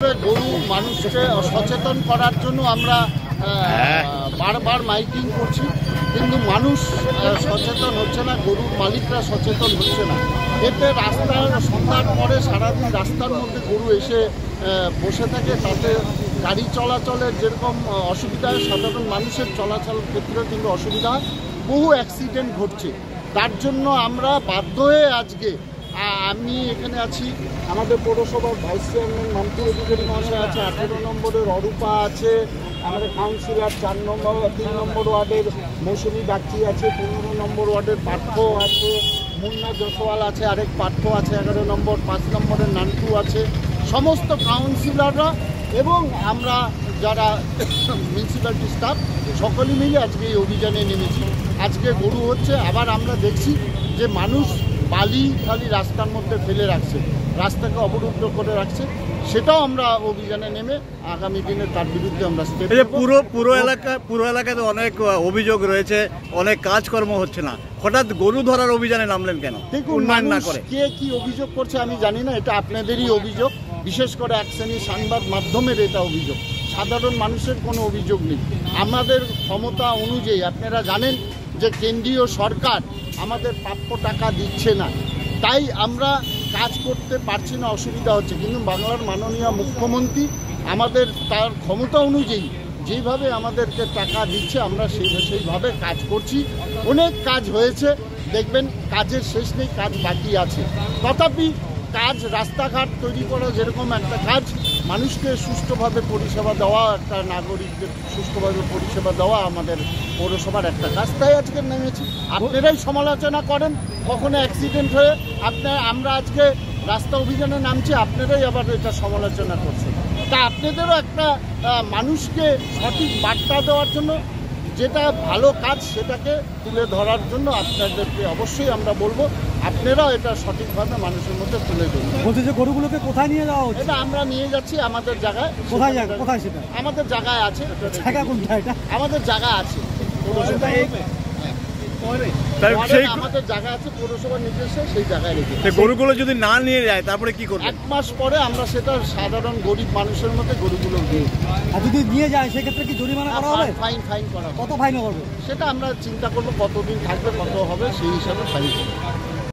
গরু মানুষকে সচেতন করার জন্য আমরা বারবার মাইকিং করছি, কিন্তু মানুষ সচেতন হচ্ছে না, গরুর মালিকরা সচেতন হচ্ছে না। এতে রাস্তার সন্ধ্যার পরে সারাদিন রাস্তার মধ্যে গরু এসে বসে থাকে, তাতে গাড়ি চলাচলের যেরকম অসুবিধা হয়, সাধারণ মানুষের চলাচল ক্ষেত্রে কিন্তু অসুবিধা হয়, বহু অ্যাক্সিডেন্ট ঘটছে। তার জন্য আমরা বাধ্য হয়ে আজকে আমি এখানে আছি, আমাদের পৌরসভার ভাইস চেয়ারম্যান মামতুর অধিকারী মহাশয় আছে, 18 নম্বরের অরূপা আছে, আমাদের কাউন্সিলর 3 নম্বর ওয়ার্ডের মৌসুমী বাগচি আছে, 15 নম্বর ওয়ার্ডের পার্থ আছে, মুন্না জসওয়াল আছে, আরেক পার্থ আছে 11 নম্বর, 5 নম্বরের নান্টু আছে, সমস্ত কাউন্সিলররা এবং আমরা যারা মিউনিসিপ্যালিটি স্টাফ সকলে মিলে আজকে এই অভিযানে নেমেছি। আজকে গরু হচ্ছে, আবার আমরা দেখছি যে মানুষ বালি খালি রাস্তার মধ্যে ফেলে রাখছে, রাস্তাকে অবরুদ্ধ করে রাখছে, সেটাও আমরা অভিযানে নেমে আগামী দিনে তার বিরুদ্ধে আমরা স্টেপ নেব। পুরো এলাকাতে অনেক অভিযোগ রয়েছে, অনেক কাজকর্ম হচ্ছে না, হঠাৎ গরু ধরার অভিযানে নামলেন কেন? দেখুন, কে কি অভিযোগ করছে আমি জানি না, এটা আপনাদেরই অভিযোগ, বিশেষ করে এক শ্রেণীর সংবাদ মাধ্যমের এটা অভিযোগ, সাধারণ মানুষের কোনো অভিযোগ নেই। আমাদের ক্ষমতা অনুযায়ী আপনারা জানেন যে কেন্দ্রীয় সরকার আমাদের প্রাপ্য টাকা দিচ্ছে না, তাই আমরা কাজ করতে পারছি না, অসুবিধা হচ্ছে। কিন্তু বাংলার মাননীয় মুখ্যমন্ত্রী আমাদের তার ক্ষমতা অনুযায়ী যেইভাবে আমাদেরকে টাকা দিচ্ছে আমরা সেইভাবে কাজ করছি। অনেক কাজ হয়েছে, দেখবেন কাজের শেষ নেই, কাজ বাকি আছে। তথাপি কাজ, রাস্তাঘাট তৈরি করা যেরকম একটা কাজ, মানুষকে সুষ্ঠুভাবে পরিষেবা দেওয়া, একটা নাগরিকদের সুষ্ঠুভাবে পরিষেবা দেওয়া আমাদের পৌরসভার একটা কাজ, তাই আজকে নেমেছি। আপনারাই সমালোচনা করেন কখনো অ্যাক্সিডেন্ট হয়ে, আমরা আজকে রাস্তা অভিযানে নামছি, আপনারাই আবার এটা সমালোচনা করছেন। তা আপনাদেরও একটা মানুষকে সঠিক বার্তা দেওয়ার জন্য, যেটা ভালো কাজ সেটাকে তুলে ধরার জন্য আপনাদেরকে অবশ্যই আমরা বলবো আপনারাও এটা সঠিকভাবে মানুষের মধ্যে তুলে ধরুন। বলতে যে গরুগুলোকে কোথায় নিয়ে যাওয়া হচ্ছে? এটা আমরা নিয়ে যাচ্ছি আমাদের জায়গায়। কোথায় সেটা? আমাদের জায়গায় আছে, আমাদের জায়গা আছে, আমাদের জায়গা আছে, পৌরসভার নির্দেশে সেই জায়গায় রেখে। গরুগুলো যদি না নিয়ে যায় তারপরে কি করবে? 1 মাস পরে আমরা সেটা সাধারণ গরিব মানুষের মধ্যে গরুগুলো দিয়ে, আর যদি নিয়ে যায় সেক্ষেত্রে কি জরিমানা করা হবে? ফাইন করা হবে। কত ফাইন হবে? সেটা আমরা চিন্তা করবো, কতদিন থাকবে, কত হবে, সেই হিসাবে ফাইন করবো।